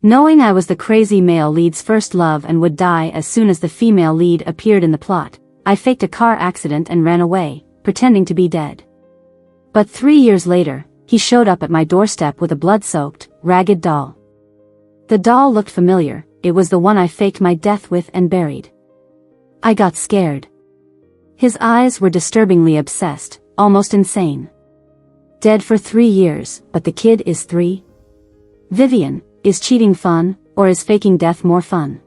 Knowing I was the crazy male lead's first love and would die as soon as the female lead appeared in the plot, I faked a car accident and ran away, pretending to be dead. But 3 years later, he showed up at my doorstep with a blood-soaked, ragged doll. The doll looked familiar. It was the one I faked my death with and buried. I got scared. His eyes were disturbingly obsessed, almost insane. Dead for 3 years, but the kid is 3? Vivian, is cheating fun, or is faking death more fun?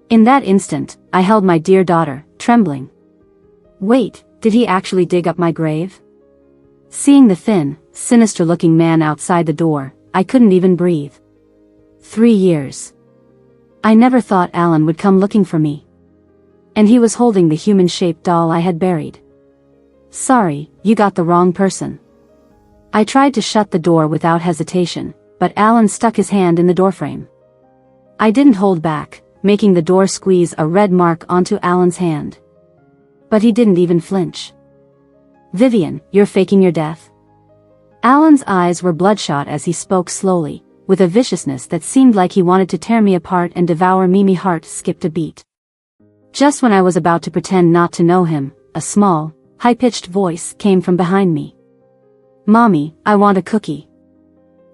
In that instant, I held my dear daughter, trembling. Wait, did he actually dig up my grave? Seeing the thin, sinister-looking man outside the door, I couldn't even breathe. 3 years. I never thought Alan would come looking for me. And he was holding the human-shaped doll I had buried. Sorry, you got the wrong person. I tried to shut the door without hesitation, but Alan stuck his hand in the doorframe. I didn't hold back, making the door squeeze a red mark onto Alan's hand. But he didn't even flinch. Vivian, you're faking your death? Alan's eyes were bloodshot as he spoke slowly, with a viciousness that seemed like he wanted to tear me apart and devour me. My heart skipped a beat. Just when I was about to pretend not to know him, a small, high-pitched voice came from behind me. Mommy, I want a cookie.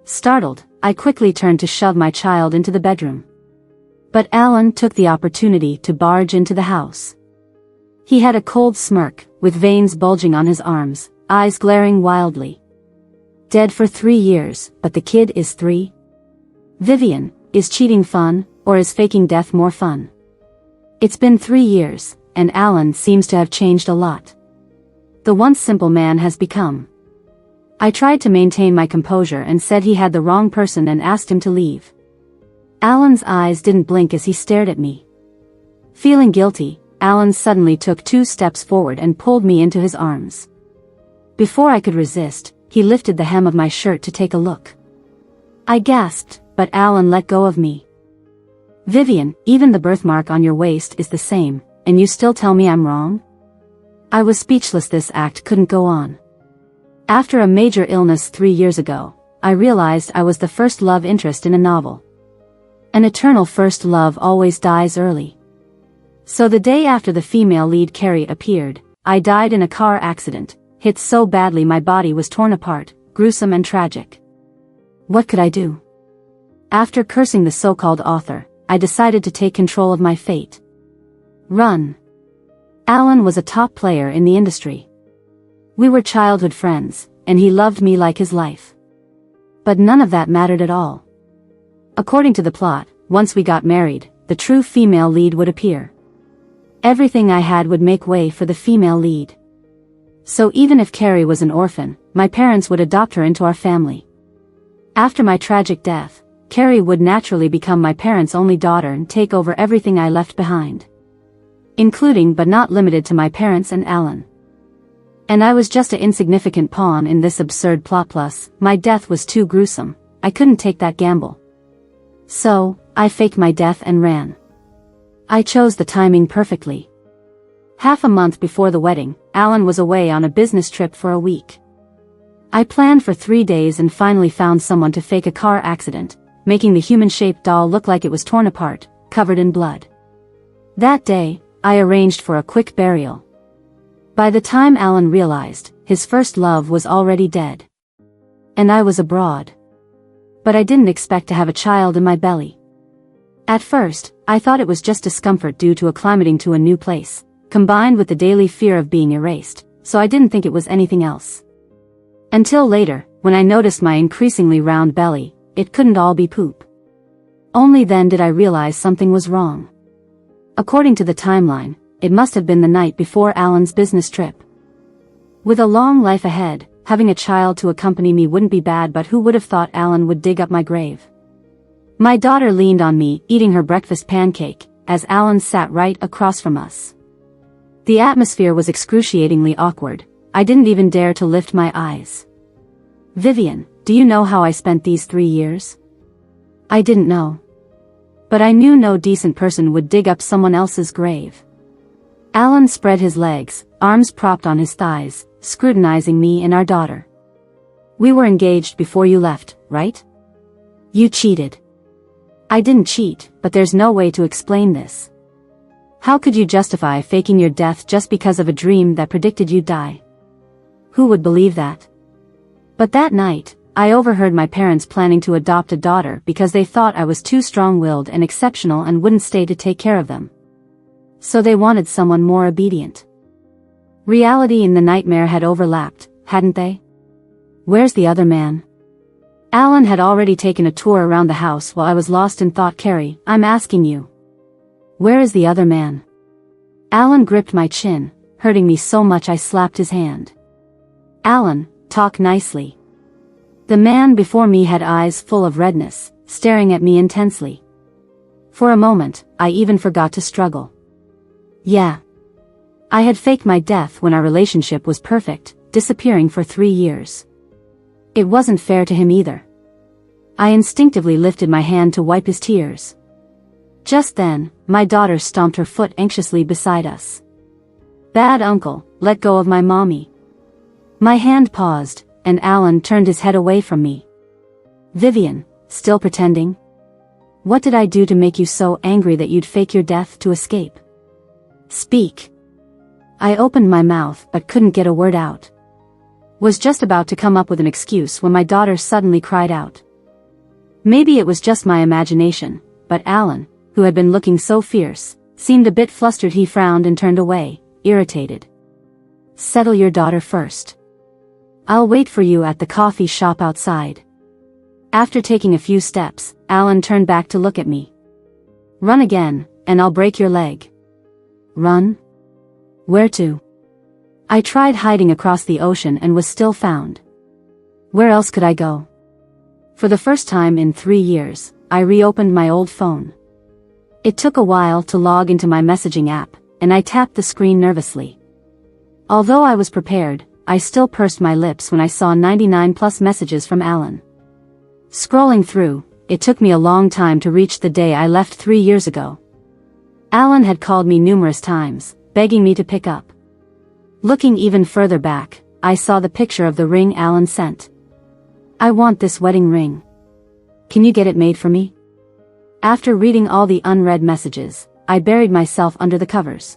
Startled, I quickly turned to shove my child into the bedroom. But Alan took the opportunity to barge into the house. He had a cold smirk, with veins bulging on his arms, eyes glaring wildly. Dead for 3 years, but the kid is 3? Vivian, is cheating fun, or is faking death more fun? It's been 3 years, and Alan seems to have changed a lot. The once simple man has become. I tried to maintain my composure and said he had the wrong person and asked him to leave. Alan's eyes didn't blink as he stared at me. Feeling guilty, Alan suddenly took 2 steps forward and pulled me into his arms. Before I could resist, he lifted the hem of my shirt to take a look. I gasped, but Alan let go of me. Vivian, even the birthmark on your waist is the same, and you still tell me I'm wrong? I was speechless. This act couldn't go on. After a major illness 3 years ago, I realized I was the first love interest in a novel. An eternal first love always dies early. So the day after the female lead Carrie appeared, I died in a car accident, hit so badly my body was torn apart, gruesome and tragic. What could I do? After cursing the so-called author, I decided to take control of my fate. Run. Alan was a top player in the industry. We were childhood friends, and he loved me like his life. But none of that mattered at all. According to the plot, once we got married, the true female lead would appear. Everything I had would make way for the female lead. So even if Carrie was an orphan, my parents would adopt her into our family. After my tragic death, Carrie would naturally become my parents' only daughter and take over everything I left behind. Including but not limited to my parents and Alan. And I was just an insignificant pawn in this absurd plot. Plus, my death was too gruesome. I couldn't take that gamble. So, I faked my death and ran. I chose the timing perfectly. Half a month before the wedding, Alan was away on a business trip for a week. I planned for 3 days and finally found someone to fake a car accident, making the human-shaped doll look like it was torn apart, covered in blood. That day, I arranged for a quick burial. By the time Alan realized, his first love was already dead. And I was abroad. But I didn't expect to have a child in my belly. At first, I thought it was just discomfort due to acclimating to a new place, combined with the daily fear of being erased, so I didn't think it was anything else. Until later, when I noticed my increasingly round belly, it couldn't all be poop. Only then did I realize something was wrong. According to the timeline, it must have been the night before Alan's business trip. With a long life ahead, having a child to accompany me wouldn't be bad, but who would have thought Alan would dig up my grave? My daughter leaned on me, eating her breakfast pancake, as Alan sat right across from us. The atmosphere was excruciatingly awkward. I didn't even dare to lift my eyes. Vivian, do you know how I spent these 3 years? I didn't know. But I knew no decent person would dig up someone else's grave. Alan spread his legs, arms propped on his thighs, scrutinizing me and our daughter. We were engaged before you left, right? You cheated. I didn't cheat, but there's no way to explain this. How could you justify faking your death just because of a dream that predicted you'd die? Who would believe that? But that night, I overheard my parents planning to adopt a daughter because they thought I was too strong-willed and exceptional and wouldn't stay to take care of them. So they wanted someone more obedient. Reality and the nightmare had overlapped, hadn't they? Where's the other man? Alan had already taken a tour around the house while I was lost in thought. Carrie, I'm asking you. Where is the other man? Alan gripped my chin, hurting me so much I slapped his hand. Alan, talk nicely. The man before me had eyes full of redness, staring at me intensely. For a moment, I even forgot to struggle. Yeah. I had faked my death when our relationship was perfect, disappearing for 3 years. It wasn't fair to him either. I instinctively lifted my hand to wipe his tears. Just then, my daughter stomped her foot anxiously beside us. Bad uncle, let go of my mommy. My hand paused, and Alan turned his head away from me. Vivian, still pretending? What did I do to make you so angry that you'd fake your death to escape? Speak. I opened my mouth but couldn't get a word out. Was just about to come up with an excuse when my daughter suddenly cried out. Maybe it was just my imagination, but Alan, who had been looking so fierce, seemed a bit flustered. He frowned and turned away, irritated. Settle your daughter first. I'll wait for you at the coffee shop outside. After taking a few steps, Alan turned back to look at me. Run again, and I'll break your leg. Run? Where to? I tried hiding across the ocean and was still found. Where else could I go? For the first time in 3 years, I reopened my old phone. It took a while to log into my messaging app, and I tapped the screen nervously. Although I was prepared, I still pursed my lips when I saw 99+ messages from Alan. Scrolling through, it took me a long time to reach the day I left 3 years ago. Alan had called me numerous times, begging me to pick up. Looking even further back, I saw the picture of the ring Alan sent. I want this wedding ring. Can you get it made for me? After reading all the unread messages, I buried myself under the covers.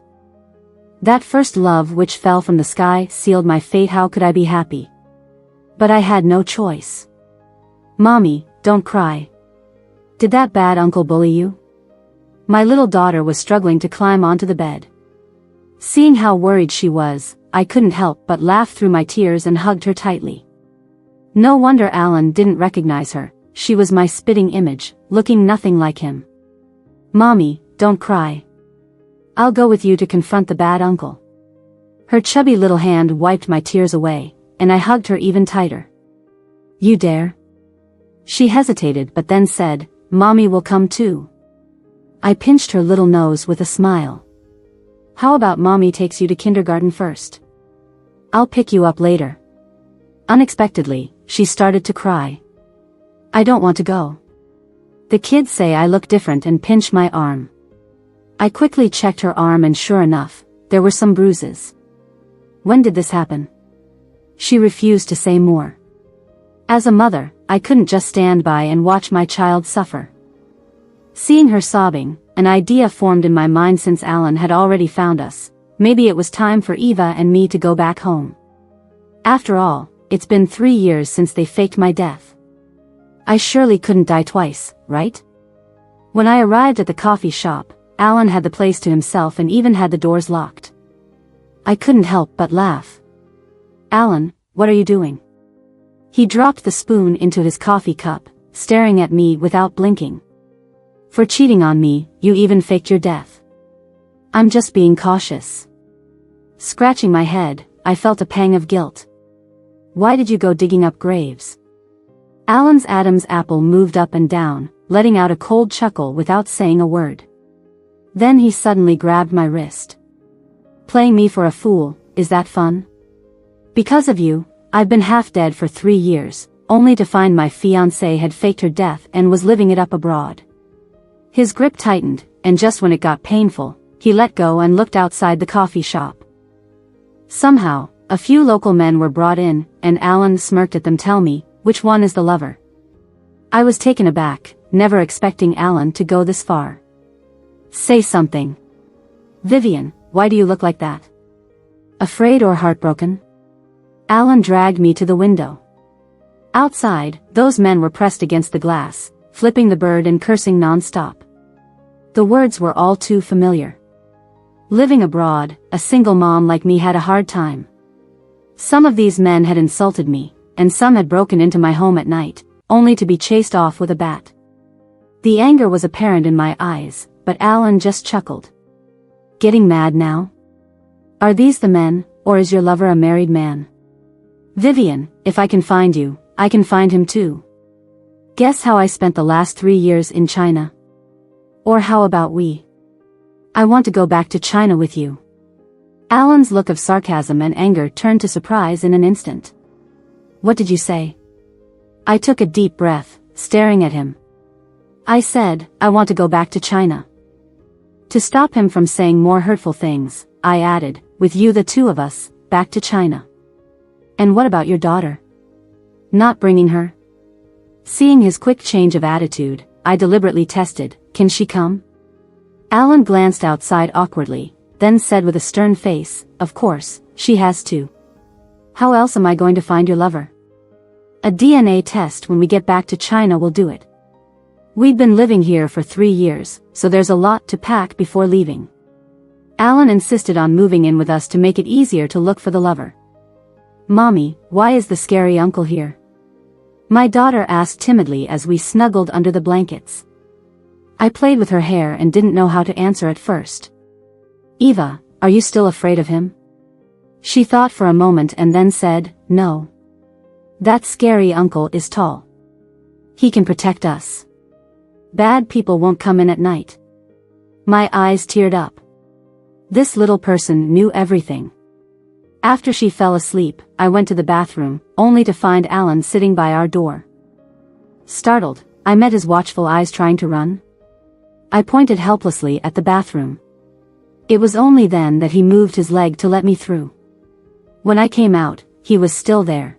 That first love which fell from the sky sealed my fate. How could I be happy? But I had no choice. Mommy, don't cry. Did that bad uncle bully you? My little daughter was struggling to climb onto the bed. Seeing how worried she was, I couldn't help but laugh through my tears and hugged her tightly. No wonder Alan didn't recognize her. She was my spitting image, looking nothing like him. Mommy, don't cry. I'll go with you to confront the bad uncle. Her chubby little hand wiped my tears away, and I hugged her even tighter. You dare? She hesitated but then said, Mommy will come too. I pinched her little nose with a smile. How about Mommy takes you to kindergarten first? I'll pick you up later. Unexpectedly, she started to cry. I don't want to go. The kids say I look different and pinch my arm. I quickly checked her arm and sure enough, there were some bruises. When did this happen? She refused to say more. As a mother, I couldn't just stand by and watch my child suffer. Seeing her sobbing, an idea formed in my mind. Since Alan had already found us, maybe it was time for Eva and me to go back home. After all, it's been 3 years since they faked my death. I surely couldn't die twice, right? When I arrived at the coffee shop, Alan had the place to himself and even had the doors locked. I couldn't help but laugh. Alan, what are you doing? He dropped the spoon into his coffee cup, staring at me without blinking. For cheating on me, you even faked your death. I'm just being cautious. Scratching my head, I felt a pang of guilt. Why did you go digging up graves? Alan's Adam's apple moved up and down, letting out a cold chuckle without saying a word. Then he suddenly grabbed my wrist. Playing me for a fool, is that fun? Because of you, I've been half dead for 3 years, only to find my fiancée had faked her death and was living it up abroad. His grip tightened, and just when it got painful, he let go and looked outside the coffee shop. Somehow, a few local men were brought in, and Alan smirked at them. Tell me, which one is the lover? I was taken aback, never expecting Alan to go this far. Say something. Vivian, why do you look like that? Afraid or heartbroken? Alan dragged me to the window. Outside, those men were pressed against the glass, flipping the bird and cursing non-stop. The words were all too familiar. Living abroad, a single mom like me had a hard time. Some of these men had insulted me, and some had broken into my home at night, only to be chased off with a bat. The anger was apparent in my eyes, but Alan just chuckled. Getting mad now? Are these the men, or is your lover a married man? Vivian, if I can find you, I can find him too. Guess how I spent the last 3 years in China? Or how about we? I want to go back to China with you. Alan's look of sarcasm and anger turned to surprise in an instant. What did you say? I took a deep breath, staring at him. I said, I want to go back to China. To stop him from saying more hurtful things, I added, with you the two of us, back to China. And what about your daughter? Not bringing her? Seeing his quick change of attitude, I deliberately tested, can she come? Alan glanced outside awkwardly, then said with a stern face, of course, she has to. How else am I going to find your lover? A DNA test when we get back to China will do it. We'd been living here for 3 years, so there's a lot to pack before leaving. Alan insisted on moving in with us to make it easier to look for the lover. Mommy, why is the scary uncle here? My daughter asked timidly as we snuggled under the blankets. I played with her hair and didn't know how to answer at first. Eva, are you still afraid of him? She thought for a moment and then said, no. That scary uncle is tall. He can protect us. Bad people won't come in at night. My eyes teared up. This little person knew everything. After she fell asleep, I went to the bathroom, only to find Alan sitting by our door. Startled, I met his watchful eyes trying to run. I pointed helplessly at the bathroom. It was only then that he moved his leg to let me through. When I came out, he was still there.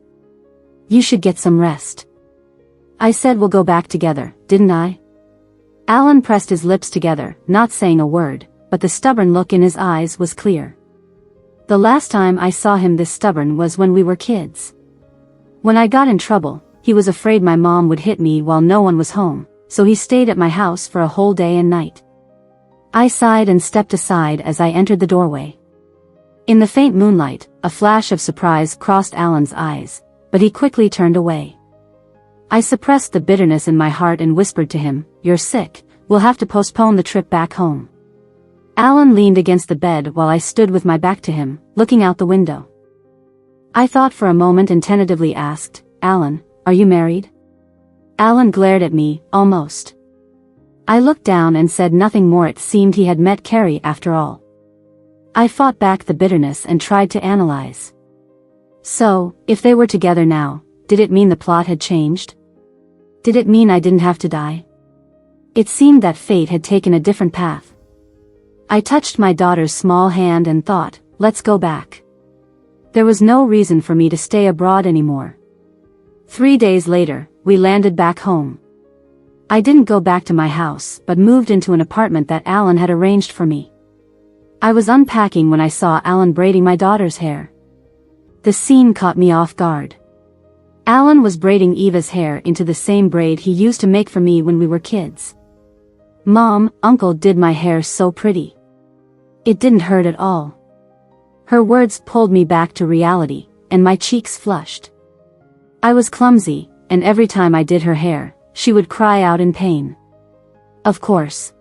You should get some rest. I said we'll go back together, didn't I? Alan pressed his lips together, not saying a word, but the stubborn look in his eyes was clear. The last time I saw him this stubborn was when we were kids. When I got in trouble, he was afraid my mom would hit me while no one was home, so he stayed at my house for a whole day and night. I sighed and stepped aside as I entered the doorway. In the faint moonlight, a flash of surprise crossed Alan's eyes, but he quickly turned away. I suppressed the bitterness in my heart and whispered to him, "You're sick, we'll have to postpone the trip back home." Alan leaned against the bed while I stood with my back to him, looking out the window. I thought for a moment and tentatively asked, "Alan, are you married?" Alan glared at me, almost. I looked down and said nothing more. It seemed he had met Carrie after all. I fought back the bitterness and tried to analyze. So, if they were together now, did it mean the plot had changed? Did it mean I didn't have to die? It seemed that fate had taken a different path. I touched my daughter's small hand and thought, let's go back. There was no reason for me to stay abroad anymore. 3 days later, we landed back home. I didn't go back to my house but moved into an apartment that Alan had arranged for me. I was unpacking when I saw Alan braiding my daughter's hair. The scene caught me off guard. Alan was braiding Eva's hair into the same braid he used to make for me when we were kids. Mom, Uncle did my hair so pretty. It didn't hurt at all. Her words pulled me back to reality, and my cheeks flushed. I was clumsy, and every time I did her hair, she would cry out in pain. Of course.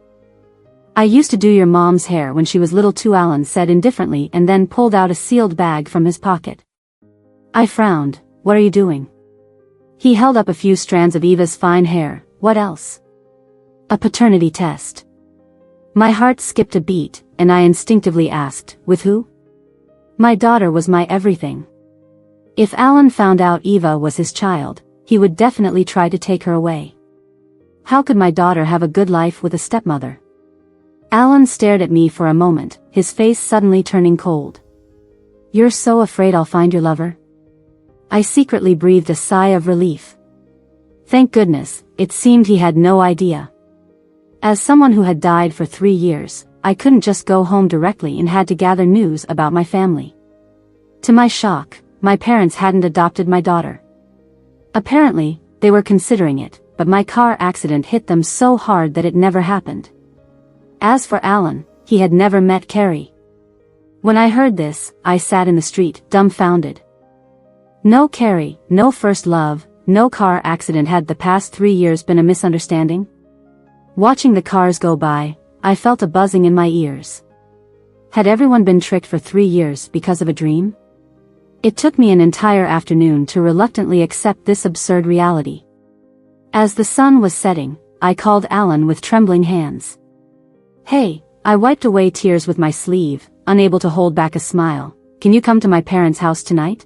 I used to do your mom's hair when she was little too, Alan said indifferently and then pulled out a sealed bag from his pocket. I frowned. What are you doing? He held up a few strands of Eva's fine hair. What else? A paternity test. My heart skipped a beat, and I instinctively asked, with who? My daughter was my everything. If Alan found out Eva was his child, he would definitely try to take her away. How could my daughter have a good life with a stepmother? Alan stared at me for a moment, his face suddenly turning cold. You're so afraid I'll find your lover? I secretly breathed a sigh of relief. Thank goodness, it seemed he had no idea. As someone who had died for 3 years, I couldn't just go home directly and had to gather news about my family. To my shock, my parents hadn't adopted my daughter. Apparently, they were considering it, but my car accident hit them so hard that it never happened. As for Alan, he had never met Carrie. When I heard this, I sat in the street, dumbfounded. No Carrie, no first love, no car accident. Had the past 3 years been a misunderstanding? Watching the cars go by, I felt a buzzing in my ears. Had everyone been tricked for 3 years because of a dream? It took me an entire afternoon to reluctantly accept this absurd reality. As the sun was setting, I called Alan with trembling hands. Hey, I wiped away tears with my sleeve, unable to hold back a smile. Can you come to my parents' house tonight?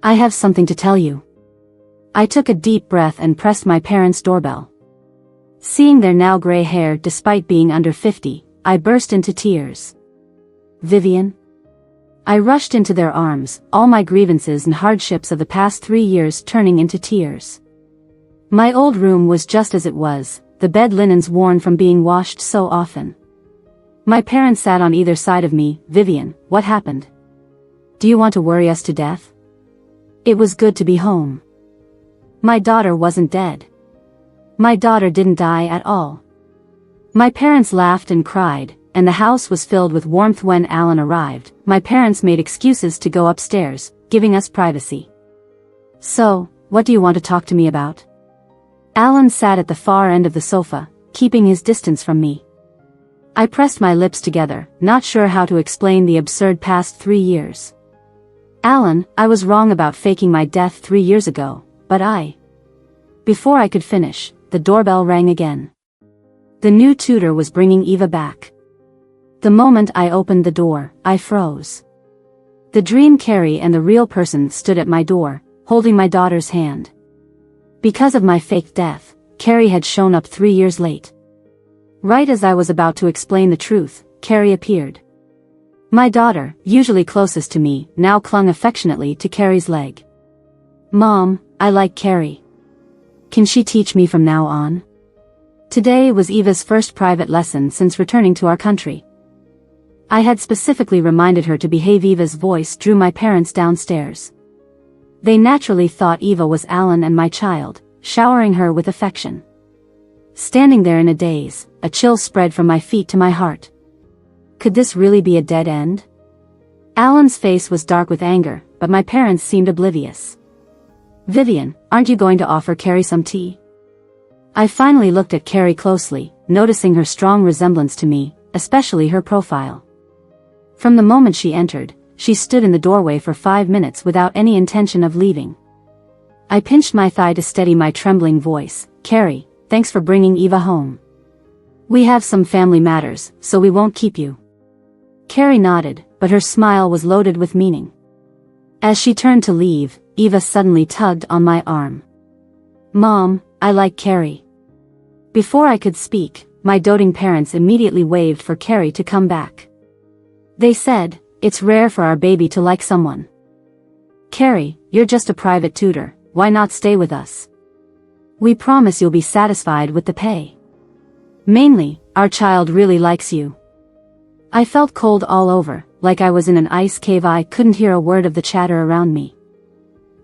I have something to tell you. I took a deep breath and pressed my parents' doorbell. Seeing their now gray hair despite being under 50, I burst into tears. Vivian? I rushed into their arms, all my grievances and hardships of the past 3 years turning into tears. My old room was just as it was, the bed linens worn from being washed so often. My parents sat on either side of me. Vivian, what happened? Do you want to worry us to death? It was good to be home. My daughter wasn't dead. My daughter didn't die at all. My parents laughed and cried, and the house was filled with warmth. When Alan arrived, my parents made excuses to go upstairs, giving us privacy. So, what do you want to talk to me about? Alan sat at the far end of the sofa, keeping his distance from me. I pressed my lips together, not sure how to explain the absurd past 3 years. Alan, I was wrong about faking my death 3 years ago, but Before I could finish, the doorbell rang again. The new tutor was bringing Eva back. The moment I opened the door, I froze. The dream Carrie and the real person stood at my door, holding my daughter's hand. Because of my fake death, Carrie had shown up 3 years late. Right as I was about to explain the truth, Carrie appeared. My daughter, usually closest to me, now clung affectionately to Carrie's leg. Mom, I like Carrie. Can she teach me from now on? Today was Eva's first private lesson since returning to our country. I had specifically reminded her to behave. Eva's voice drew my parents downstairs. They naturally thought Eva was Alan and my child, showering her with affection. Standing there in a daze, a chill spread from my feet to my heart. Could this really be a dead end? Alan's face was dark with anger, but my parents seemed oblivious. Vivian, aren't you going to offer Carrie some tea? I finally looked at Carrie closely, noticing her strong resemblance to me, especially her profile. From the moment she entered, she stood in the doorway for 5 minutes without any intention of leaving. I pinched my thigh to steady my trembling voice. Carrie, thanks for bringing Eva home. We have some family matters, so we won't keep you. Carrie nodded, but her smile was loaded with meaning. As she turned to leave, Eva suddenly tugged on my arm. Mom, I like Carrie. Before I could speak, my doting parents immediately waved for Carrie to come back. They said, it's rare for our baby to like someone. Carrie, you're just a private tutor, why not stay with us? We promise you'll be satisfied with the pay. Mainly, our child really likes you. I felt cold all over, like I was in an ice cave. I couldn't hear a word of the chatter around me.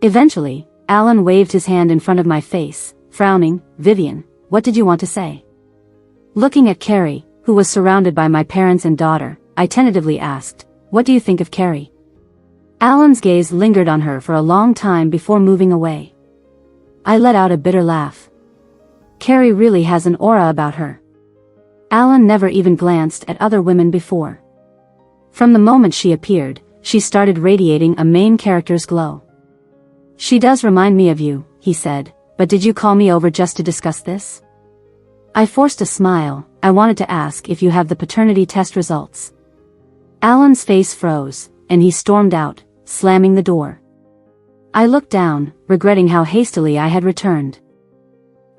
Eventually, Alan waved his hand in front of my face, frowning. Vivian, what did you want to say? Looking at Carrie, who was surrounded by my parents and daughter, I tentatively asked, what do you think of Carrie? Alan's gaze lingered on her for a long time before moving away. I let out a bitter laugh. Carrie really has an aura about her. Alan never even glanced at other women before. From the moment she appeared, she started radiating a main character's glow. She does remind me of you, he said, but did you call me over just to discuss this? I forced a smile. I wanted to ask if you have the paternity test results. Alan's face froze, and he stormed out, slamming the door. I looked down, regretting how hastily I had returned.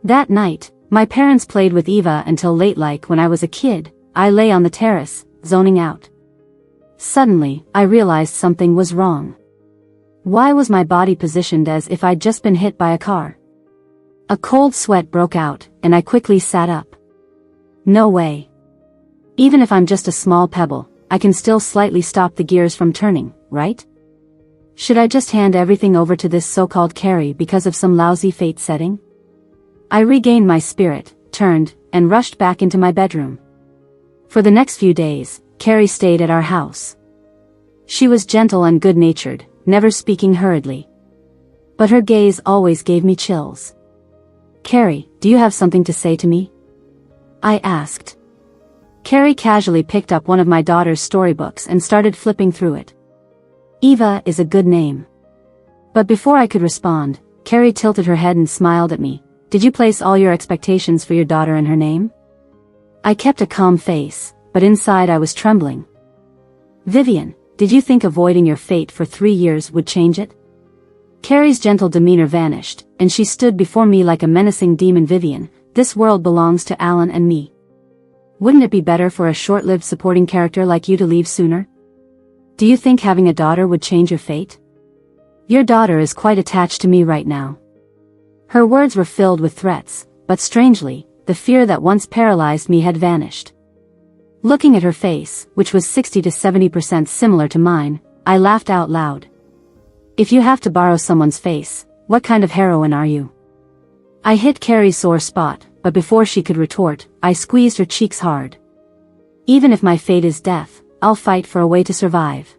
That night, my parents played with Eva until late. Like when I was a kid, I lay on the terrace, zoning out. Suddenly, I realized something was wrong. Why was my body positioned as if I'd just been hit by a car? A cold sweat broke out, and I quickly sat up. No way. Even if I'm just a small pebble, I can still slightly stop the gears from turning, right? Should I just hand everything over to this so-called Carrie because of some lousy fate setting? I regained my spirit, turned, and rushed back into my bedroom. For the next few days, Carrie stayed at our house. She was gentle and good-natured, never speaking hurriedly. But her gaze always gave me chills. "Carrie, do you have something to say to me?" I asked. Carrie casually picked up one of my daughter's storybooks and started flipping through it. Eva is a good name. But before I could respond, Carrie tilted her head and smiled at me. "Did you place all your expectations for your daughter in her name?" I kept a calm face, but inside I was trembling. "Vivian, did you think avoiding your fate for 3 years would change it?" Carrie's gentle demeanor vanished, and she stood before me like a menacing demon. "Vivian, this world belongs to Alan and me. Wouldn't it be better for a short-lived supporting character like you to leave sooner? Do you think having a daughter would change your fate? Your daughter is quite attached to me right now." Her words were filled with threats, but strangely, the fear that once paralyzed me had vanished. Looking at her face, which was 60 to 70% similar to mine, I laughed out loud. "If you have to borrow someone's face, what kind of heroine are you?" I hit Carrie's sore spot, but before she could retort, I squeezed her cheeks hard. "Even if my fate is death, I'll fight for a way to survive.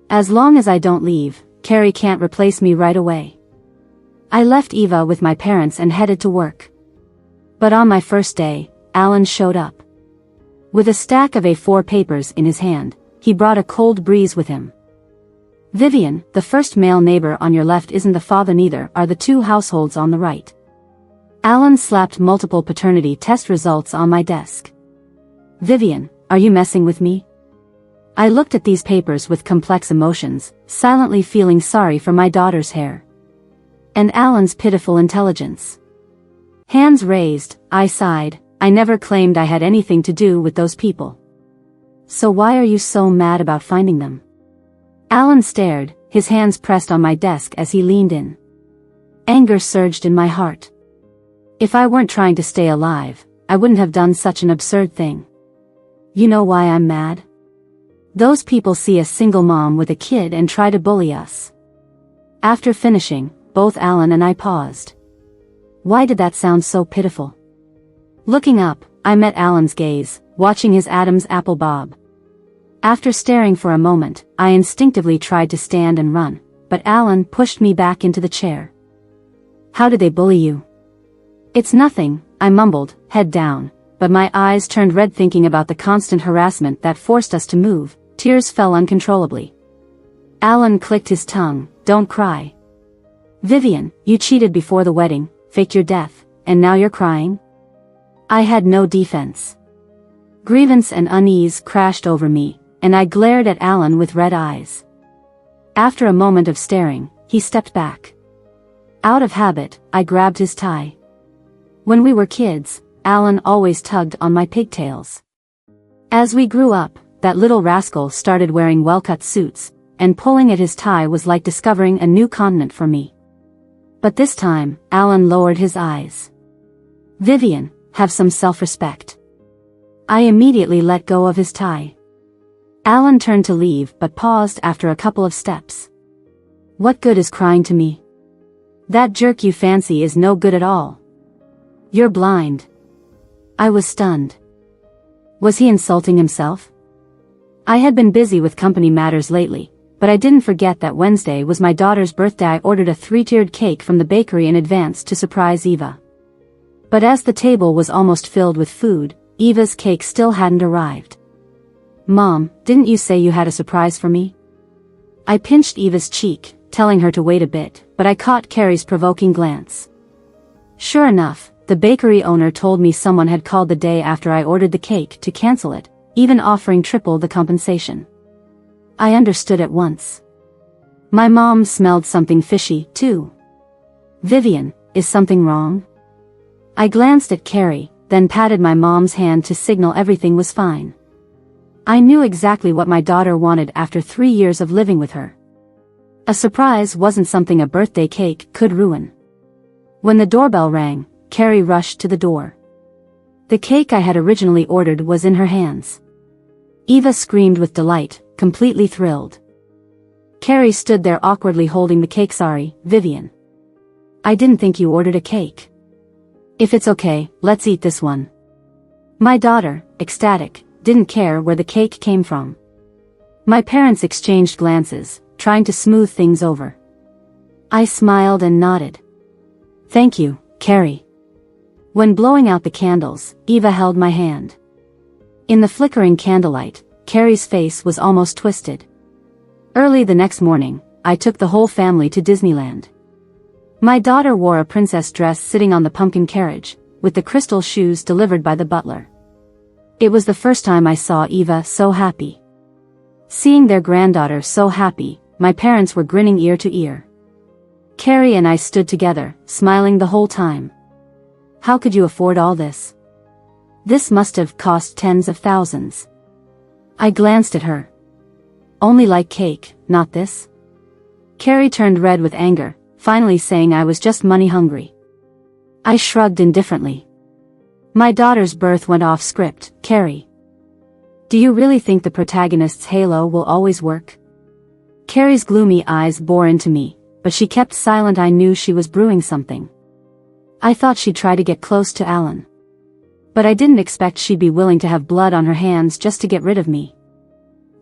As long as I don't leave, Carrie can't replace me right away." I left Eva with my parents and headed to work. But on my first day, Alan showed up. With a stack of A4 papers in his hand, he brought a cold breeze with him. "Vivian, the first male neighbor on your left isn't the father, neither are the 2 households on the right." Alan slapped multiple paternity test results on my desk. "Vivian, are you messing with me?" I looked at these papers with complex emotions, silently feeling sorry for my daughter's hair. And Alan's pitiful intelligence. Hands raised, I sighed. I never claimed I had anything to do with those people. "So why are you so mad about finding them?" Alan stared, his hands pressed on my desk as he leaned in. Anger surged in my heart. If I weren't trying to stay alive, I wouldn't have done such an absurd thing. "You know why I'm mad? Those people see a single mom with a kid and try to bully us." After finishing, both Alan and I paused. Why did that sound so pitiful? Looking up, I met Alan's gaze, watching his Adam's apple bob. After staring for a moment, I instinctively tried to stand and run, but Alan pushed me back into the chair. "How did they bully you?" "It's nothing," I mumbled, head down, but my eyes turned red thinking about the constant harassment that forced us to move. Tears fell uncontrollably. Alan clicked his tongue. "Don't cry. Vivian, you cheated before the wedding, faked your death, and now you're crying?" I had no defense. Grievance and unease crashed over me, and I glared at Alan with red eyes. After a moment of staring, he stepped back. Out of habit, I grabbed his tie. When we were kids, Alan always tugged on my pigtails. As we grew up, that little rascal started wearing well-cut suits, and pulling at his tie was like discovering a new continent for me. But this time, Alan lowered his eyes. "Vivian, have some self-respect." I immediately let go of his tie. Alan turned to leave but paused after a couple of steps. "What good is crying to me? That jerk you fancy is no good at all. You're blind." I was stunned. Was he insulting himself? I had been busy with company matters lately, but I didn't forget that Wednesday was my daughter's birthday. I ordered a 3-tiered cake from the bakery in advance to surprise Eva. But as the table was almost filled with food, Eva's cake still hadn't arrived. "Mom, didn't you say you had a surprise for me?" I pinched Eva's cheek, telling her to wait a bit, but I caught Carrie's provoking glance. Sure enough, the bakery owner told me someone had called the day after I ordered the cake to cancel it, even offering triple the compensation. I understood at once. My mom smelled something fishy, too. "Vivian, is something wrong?" I glanced at Carrie, then patted my mom's hand to signal everything was fine. I knew exactly what my daughter wanted after 3 years of living with her. A surprise wasn't something a birthday cake could ruin. When the doorbell rang, Carrie rushed to the door. The cake I had originally ordered was in her hands. Eva screamed with delight, completely thrilled. Carrie stood there awkwardly holding the cake. Sorry, Vivian. I didn't think you ordered a cake. If it's okay, let's eat this one. My daughter, ecstatic, didn't care where the cake came from. My parents exchanged glances, trying to smooth things over. I smiled and nodded. Thank you, Carrie. When blowing out the candles, Eva held my hand. In the flickering candlelight, Carrie's face was almost twisted. Early the next morning, I took the whole family to Disneyland. My daughter wore a princess dress sitting on the pumpkin carriage, with the crystal shoes delivered by the butler. It was the first time I saw Eva so happy. Seeing their granddaughter so happy, my parents were grinning ear to ear. Carrie and I stood together, smiling the whole time. How could you afford all this? This must have cost tens of thousands. I glanced at her. Only like cake, not this? Carrie turned red with anger, finally saying I was just money hungry. I shrugged indifferently. My daughter's birth went off script, Carrie. Do you really think the protagonist's halo will always work? Carrie's gloomy eyes bore into me, but she kept silent. I knew she was brewing something. I thought she'd try to get close to Alan. But I didn't expect she'd be willing to have blood on her hands just to get rid of me.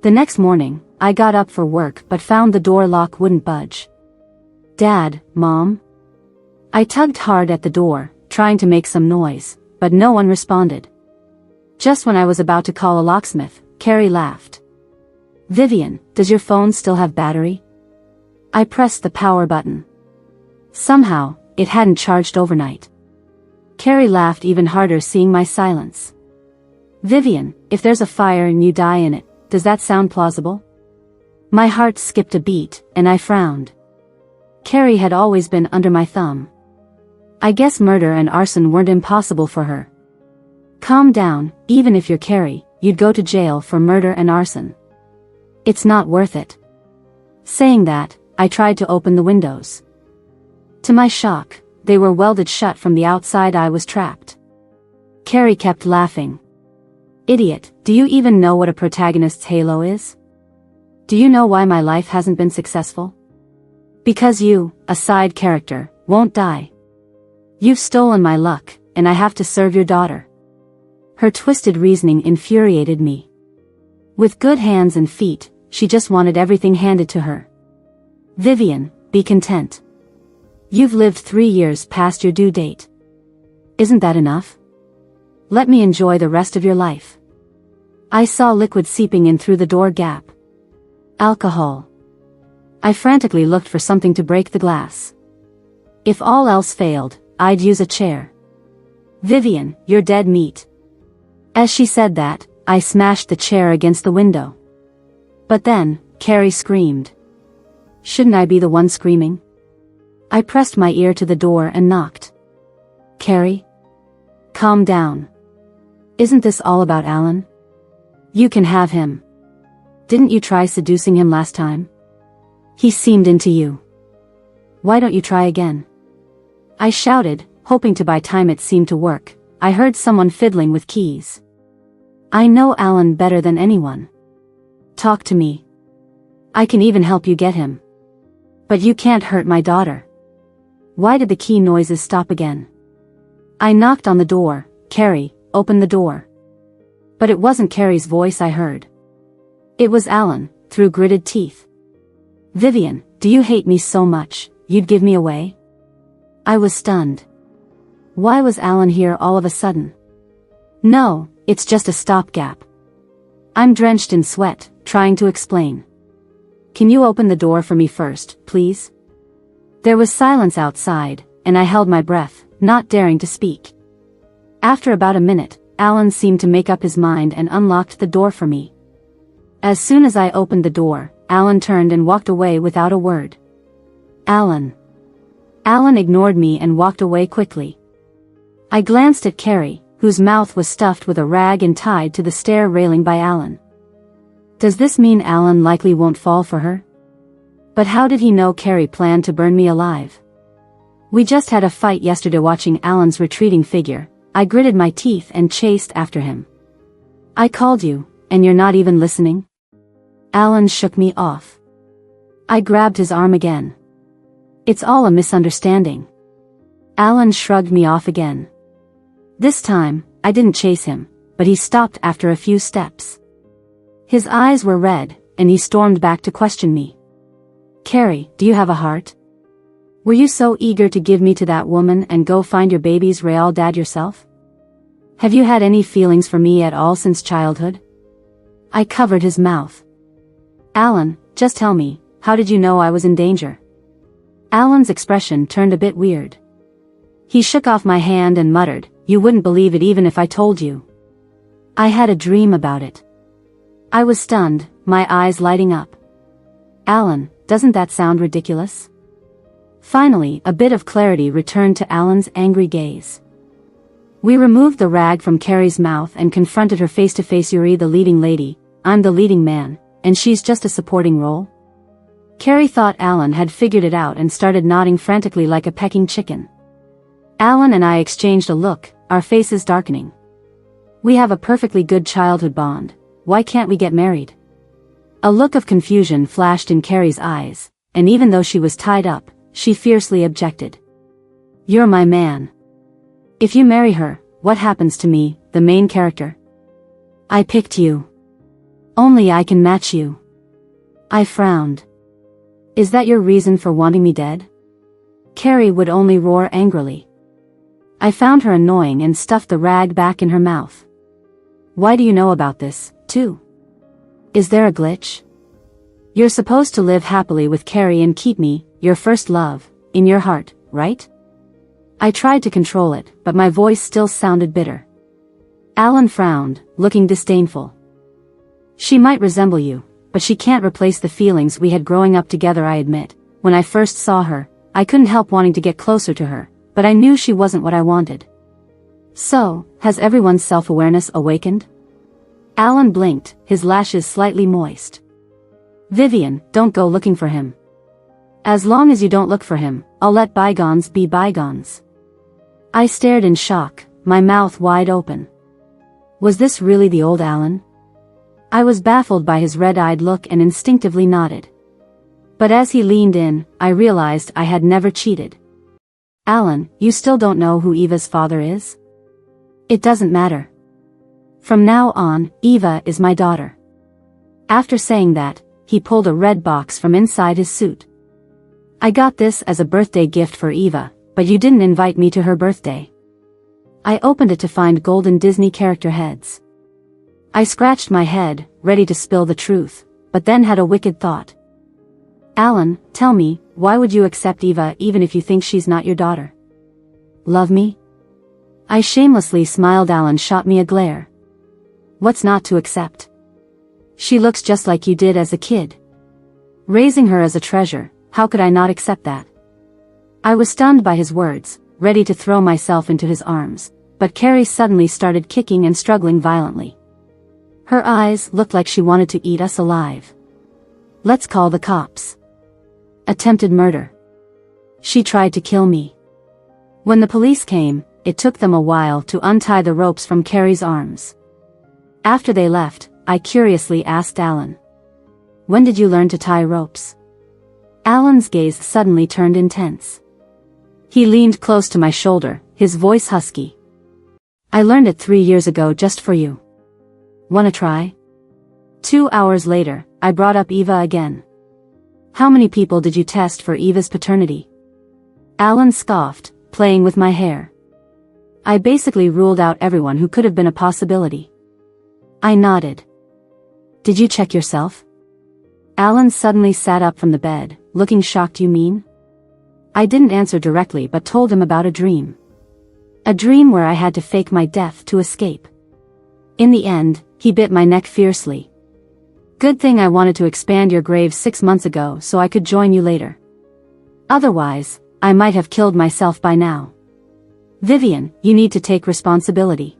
The next morning, I got up for work but found the door lock wouldn't budge. Dad, Mom? I tugged hard at the door, trying to make some noise, but no one responded. Just when I was about to call a locksmith, Carrie laughed. Vivian, does your phone still have battery? I pressed the power button. Somehow, it hadn't charged overnight. Carrie laughed even harder seeing my silence. Vivian, if there's a fire and you die in it, does that sound plausible? My heart skipped a beat, and I frowned. Carrie had always been under my thumb. I guess murder and arson weren't impossible for her. Calm down, even if you're Carrie, you'd go to jail for murder and arson. It's not worth it. Saying that, I tried to open the windows. To my shock, they were welded shut from the outside. I was trapped. Carrie kept laughing. Idiot, do you even know what a protagonist's halo is? Do you know why my life hasn't been successful? Because you, a side character, won't die. You've stolen my luck, and I have to serve your daughter. Her twisted reasoning infuriated me. With good hands and feet, she just wanted everything handed to her. Vivian, be content. You've lived 3 years past your due date. Isn't that enough? Let me enjoy the rest of your life. I saw liquid seeping in through the door gap. Alcohol. I frantically looked for something to break the glass. If all else failed, I'd use a chair. Vivian, you're dead meat. As she said that, I smashed the chair against the window. But then, Carrie screamed. Shouldn't I be the one screaming? I pressed my ear to the door and knocked. Carrie? Calm down. Isn't this all about Alan? You can have him. Didn't you try seducing him last time? He seemed into you. Why don't you try again? I shouted, hoping to buy time. It seemed to work. I heard someone fiddling with keys. I know Alan better than anyone. Talk to me. I can even help you get him. But you can't hurt my daughter. Why did the key noises stop again? I knocked on the door. Carrie, open the door. But it wasn't Carrie's voice I heard. It was Alan, through gritted teeth. Vivian, do you hate me so much, you'd give me away? I was stunned. Why was Alan here all of a sudden? No, it's just a stopgap. I'm drenched in sweat, trying to explain. Can you open the door for me first, please? There was silence outside, and I held my breath, not daring to speak. After about a minute, Alan seemed to make up his mind and unlocked the door for me. As soon as I opened the door, Alan turned and walked away without a word. Alan. Alan ignored me and walked away quickly. I glanced at Carrie, whose mouth was stuffed with a rag and tied to the stair railing by Alan. Does this mean Alan likely won't fall for her? But how did he know Carrie planned to burn me alive? We just had a fight yesterday. Watching Alan's retreating figure, I gritted my teeth and chased after him. I called you, and you're not even listening? Alan shook me off. I grabbed his arm again. It's all a misunderstanding. Alan shrugged me off again. This time, I didn't chase him, but he stopped after a few steps. His eyes were red, and he stormed back to question me. Carrie, do you have a heart? Were you so eager to give me to that woman and go find your baby's real dad yourself? Have you had any feelings for me at all since childhood? I covered his mouth. Alan, just tell me, how did you know I was in danger? Alan's expression turned a bit weird. He shook off my hand and muttered, you wouldn't believe it even if I told you. I had a dream about it. I was stunned, my eyes lighting up. Alan, doesn't that sound ridiculous? Finally, a bit of clarity returned to Alan's angry gaze. We removed the rag from Carrie's mouth and confronted her face to face. You're the leading lady, I'm the leading man, and she's just a supporting role? Carrie thought Alan had figured it out and started nodding frantically like a pecking chicken. Alan and I exchanged a look, our faces darkening. We have a perfectly good childhood bond, why can't we get married? A look of confusion flashed in Carrie's eyes, and even though she was tied up, she fiercely objected. You're my man. If you marry her, what happens to me, the main character? I picked you. Only I can match you. I frowned. Is that your reason for wanting me dead? Carrie would only roar angrily. I found her annoying and stuffed the rag back in her mouth. Why do you know about this, too? Is there a glitch? You're supposed to live happily with Carrie and keep me, your first love, in your heart, right? I tried to control it, but my voice still sounded bitter. Alan frowned, looking disdainful. She might resemble you, but she can't replace the feelings we had growing up together. I admit, when I first saw her, I couldn't help wanting to get closer to her, but I knew she wasn't what I wanted. So, has everyone's self-awareness awakened? Alan blinked, his lashes slightly moist. Vivian, don't go looking for him. As long as you don't look for him, I'll let bygones be bygones. I stared in shock, my mouth wide open. Was this really the old Alan? I was baffled by his red-eyed look and instinctively nodded. But as he leaned in, I realized I had never cheated. Alan, you still don't know who Eva's father is? It doesn't matter. From now on, Eva is my daughter. After saying that, he pulled a red box from inside his suit. I got this as a birthday gift for Eva, but you didn't invite me to her birthday. I opened it to find golden Disney character heads. I scratched my head, ready to spill the truth, but then had a wicked thought. Alan, tell me, why would you accept Eva even if you think she's not your daughter? Love me? I shamelessly smiled. Alan shot me a glare. What's not to accept? She looks just like you did as a kid. Raising her as a treasure, how could I not accept that? I was stunned by his words, ready to throw myself into his arms, but Carrie suddenly started kicking and struggling violently. Her eyes looked like she wanted to eat us alive. Let's call the cops. Attempted murder. She tried to kill me. When the police came, it took them a while to untie the ropes from Carrie's arms. After they left, I curiously asked Alan. When did you learn to tie ropes? Alan's gaze suddenly turned intense. He leaned close to my shoulder, his voice husky. I learned it 3 years ago just for you. Wanna try? 2 hours later, I brought up Eva again. How many people did you test for Eva's paternity? Alan scoffed, playing with my hair. I basically ruled out everyone who could have been a possibility. I nodded. Did you check yourself? Alan suddenly sat up from the bed, looking shocked. You mean? I didn't answer directly but told him about a dream. A dream where I had to fake my death to escape. In the end, he bit my neck fiercely. Good thing I wanted to expand your grave 6 months ago so I could join you later. Otherwise, I might have killed myself by now. Vivian, you need to take responsibility.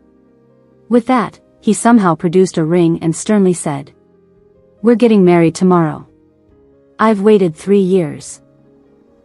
With that, he somehow produced a ring and sternly said, We're getting married tomorrow. I've waited 3 years.